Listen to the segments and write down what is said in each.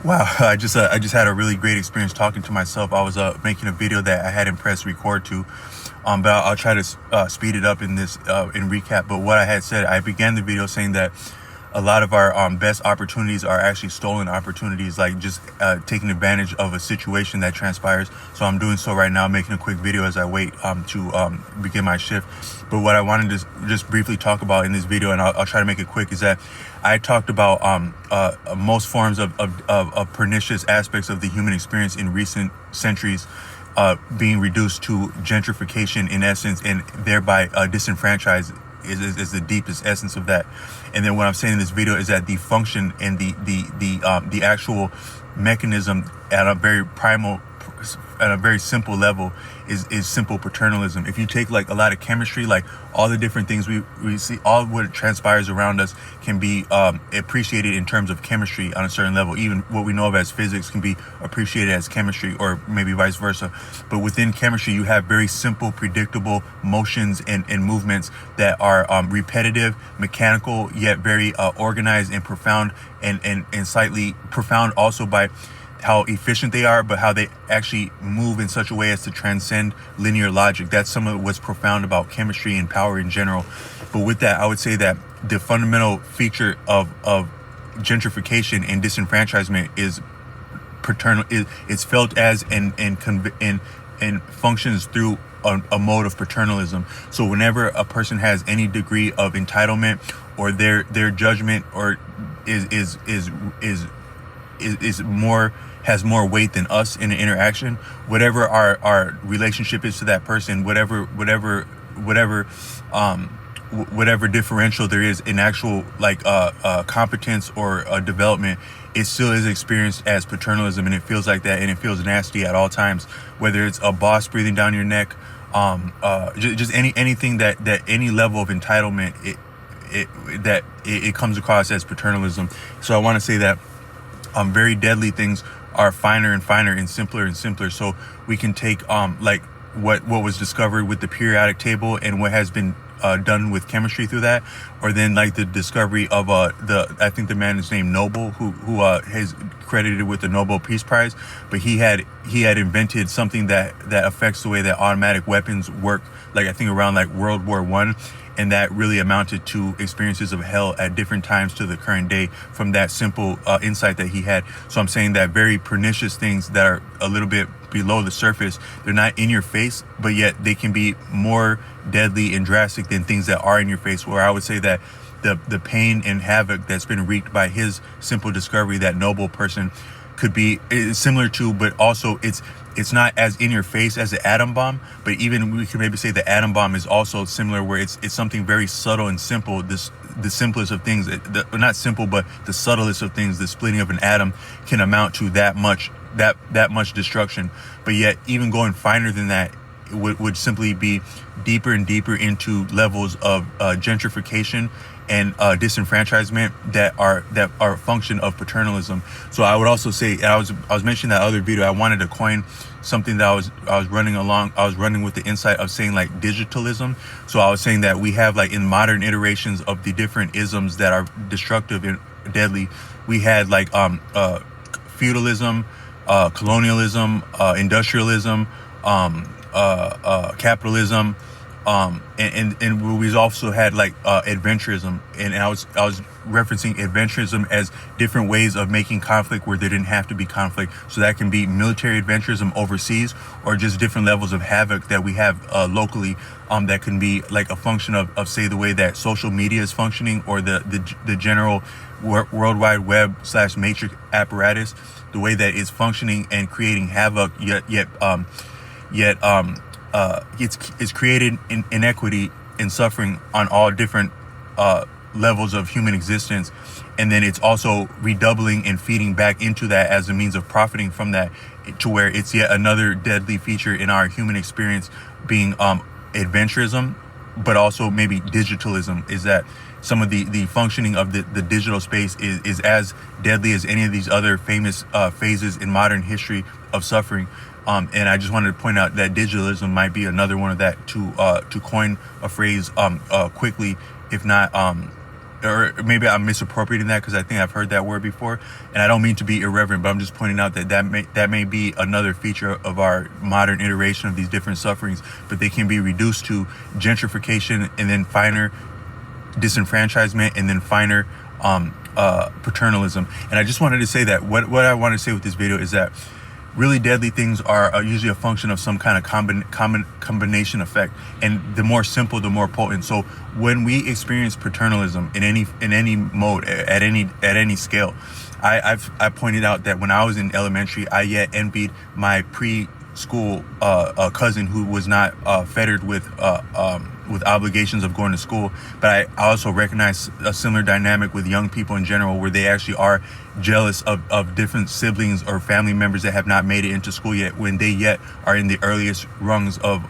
Wow, I just had a really great experience talking to myself. I was making a video that I hadn't pressed record to, but I'll try to speed it up in this in recap. But what I had said, I began the video saying that a lot of our best opportunities are actually stolen opportunities, like just taking advantage of a situation that transpires. So I'm doing so right now, making a quick video as I wait to begin my shift. But what I wanted to just briefly talk about in this video, and I'll try to make it quick, is that I talked about most forms of pernicious aspects of the human experience in recent centuries being reduced to gentrification in essence, and thereby disenfranchised is the deepest essence of that. And then what I'm saying in this video is that the function and the actual mechanism at a very primal, at a very simple level is simple paternalism. If you take like a lot of chemistry, like all the different things we see, all what transpires around us can be appreciated in terms of chemistry on a certain level. Even what we know of as physics can be appreciated as chemistry, or maybe vice versa. But within chemistry, you have very simple, predictable motions and movements that are repetitive, mechanical, yet very organized and profound, and slightly profound also by how efficient they are, but how they actually move in such a way as to transcend linear logic. That's some of what's profound about chemistry and power in general. But with that, I would say that the fundamental feature of gentrification and disenfranchisement is paternal. It's felt as and functions through a mode of paternalism. So whenever a person has any degree of entitlement, or their judgment, or is more, has more weight than us in an interaction, whatever our relationship is to that person, whatever differential there is in actual like competence or development, it still is experienced as paternalism, and it feels like that, and it feels nasty at all times, whether it's a boss breathing down your neck, just anything that any level of entitlement, it comes across as paternalism. So I want to say that very deadly things are finer and finer and simpler. So we can take like what was discovered with the periodic table and what has been done with chemistry through that, or then like the discovery of I think the man is named Nobel, who is credited with the Nobel Peace Prize, but he had invented something that affects the way that automatic weapons work, like I think around like World War I. And that really amounted to experiences of hell at different times to the current day from that simple insight that he had. So I'm saying that very pernicious things that are a little bit below the surface, they're not in your face, but yet they can be more deadly and drastic than things that are in your face, where I would say that the pain and havoc that's been wreaked by his simple discovery, that noble person, could be similar to, but also it's not as in your face as the atom bomb, but even we can maybe say the atom bomb is also similar, where it's something very subtle and simple. The simplest of things, not simple, but the subtlest of things, the splitting of an atom, can amount to that much destruction. But yet, even going finer than that would simply be deeper and deeper into levels of gentrification and disenfranchisement that are a function of paternalism. So I would also say, I was mentioning that other video, I wanted to coin something that I was running with the insight of saying like digitalism. So I was saying that we have, like, in modern iterations of the different isms that are destructive and deadly, we had like feudalism, colonialism, industrialism, capitalism, and we also had like adventurism, and I was referencing adventurism as different ways of making conflict where there didn't have to be conflict. So that can be military adventurism overseas, or just different levels of havoc that we have locally, that can be like a function of say the way that social media is functioning, or the general World Wide Web / matrix apparatus, the way that it's functioning and creating havoc, yet it's created inequity and suffering on all different levels of human existence, and then it's also redoubling and feeding back into that as a means of profiting from that, to where it's yet another deadly feature in our human experience, being adventurism, but also maybe digitalism, is that some of the functioning of the digital space is as deadly as any of these other famous phases in modern history of suffering. And I just wanted to point out that digitalism might be another one of that, to coin a phrase quickly, if not or maybe I'm misappropriating that because I think I've heard that word before, and I don't mean to be irreverent, but I'm just pointing out that that may be another feature of our modern iteration of these different sufferings, but they can be reduced to gentrification and then finer disenfranchisement and then finer paternalism. And I just wanted to say that what I want to say with this video is that really deadly things are usually a function of some kind of combination effect, and the more simple, the more potent. So when we experience paternalism in any mode, at any scale, I pointed out that when I was in elementary, I yet envied my preschool cousin who was not fettered with obligations of going to school. But I also recognize a similar dynamic with young people in general, where they actually are jealous of different siblings or family members that have not made it into school yet, when they yet are in the earliest rungs of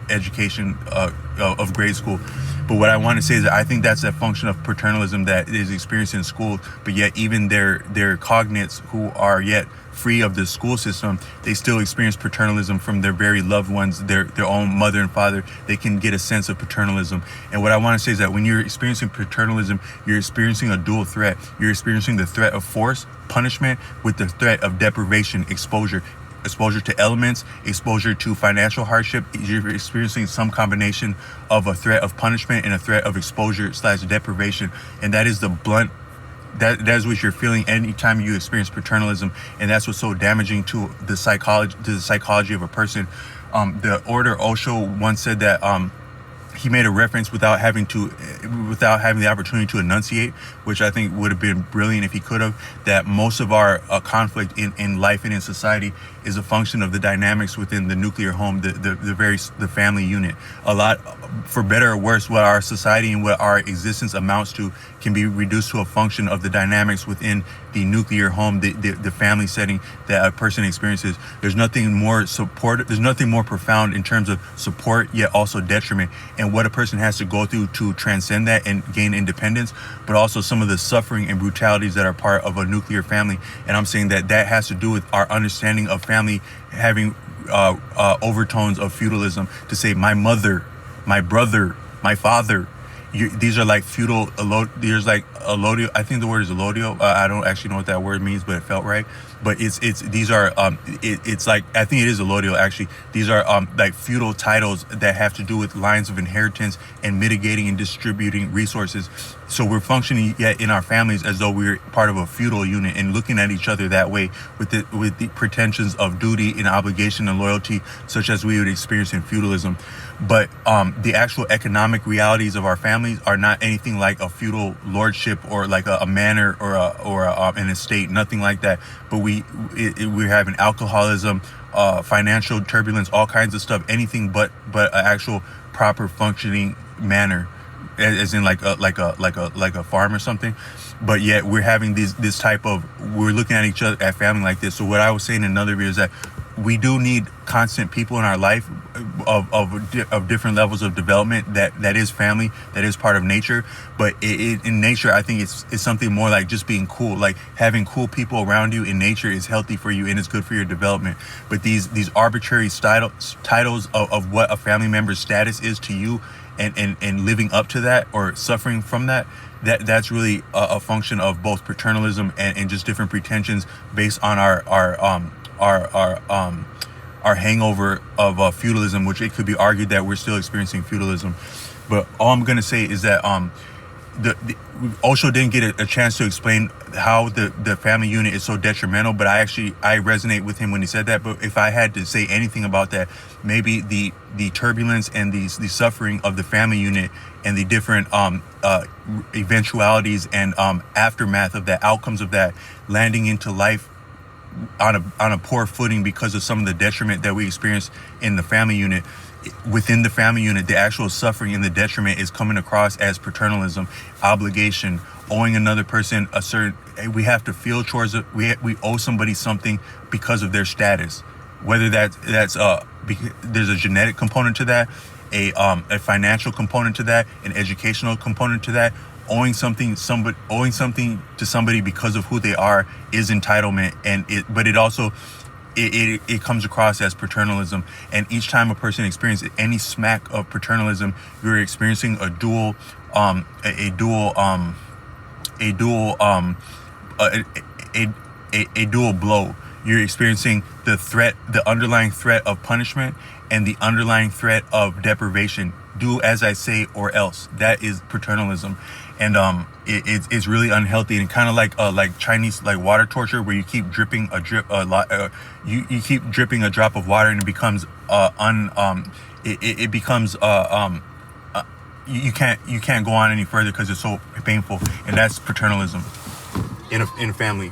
education, of grade school. But what I want to say is that I think that's a function of paternalism that is experienced in school, but yet even their cognates who are yet free of the school system, they still experience paternalism from their very loved ones, their own mother and father. They can get a sense of paternalism. And what I want to say is that when you're experiencing paternalism, you're experiencing a dual threat. You're experiencing the threat of force, punishment, with the threat of deprivation, exposure to elements, exposure to financial hardship. You're experiencing some combination of a threat of punishment and a threat of exposure / deprivation. And that is the blunt, that is what you're feeling anytime you experience paternalism. And that's what's so damaging to the psychology of a person. The Order Osho once said that he made a reference without having the opportunity to enunciate, which I think would have been brilliant if he could have, that most of our conflict in life and in society is a function of the dynamics within the nuclear home, the family unit. A lot, for better or worse, what our society and what our existence amounts to can be reduced to a function of the dynamics within the nuclear home, the family setting that a person experiences. There's nothing more there's nothing more profound in terms of support, yet also detriment, and what a person has to go through to transcend that and gain independence, but also some of the suffering and brutalities that are part of a nuclear family. And I'm saying that has to do with our understanding of family having overtones of feudalism, to say my mother, my brother, my father. These are like feudal, there's like allodio. I think the word is allodio. I don't actually know what that word means, but it felt right. But these are it's like, I think it is allodio actually. These are like feudal titles that have to do with lines of inheritance and mitigating and distributing resources. So we're functioning yet in our families as though we're part of a feudal unit and looking at each other that way, with the pretensions of duty and obligation and loyalty, such as we would experience in feudalism. But the actual economic realities of our families are not anything like a feudal lordship or like a manor or an estate, nothing like that. But we're having alcoholism, financial turbulence, all kinds of stuff, anything but an actual proper functioning manor, as in like a farm or something. But yet we're having this type of, we're looking at each other, at family like this. So what I was saying in another video is that we do need constant people in our life of different levels of development. That is family, that is part of nature. But in nature, I think it's something more like just being cool. Like having cool people around you in nature is healthy for you and it's good for your development. But these arbitrary titles of what a family member's status is to you, and living up to that or suffering from that's really a function of both paternalism and just different pretensions based on our hangover of feudalism, which it could be argued that we're still experiencing feudalism. But all I'm gonna say is that Osho didn't get a chance to explain how the family unit is so detrimental, but I resonate with him when he said that. But if I had to say anything about that, maybe the turbulence and the suffering of the family unit and the different eventualities and aftermath of that, outcomes of that, landing into life on a poor footing because of some of the detriment that we experience in the family unit. Within the family unit, the actual suffering and the detriment is coming across as paternalism, obligation, owing another person a certain, we have to feel towards it. We owe somebody something because of their status, whether that's there's a genetic component to that, a financial component to that, an educational component to that. Owing something to somebody because of who they are is entitlement, but it also it comes across as paternalism. And each time a person experiences any smack of paternalism, you're experiencing a dual a dual blow. You're experiencing the underlying threat of punishment, and the underlying threat of deprivation. Do as I say or else. That is paternalism. And it's really unhealthy, and kind of like Chinese like water torture, where you keep dripping you keep dripping a drop of water, and it becomes you can't go on any further because it's so painful. And that's paternalism in a family.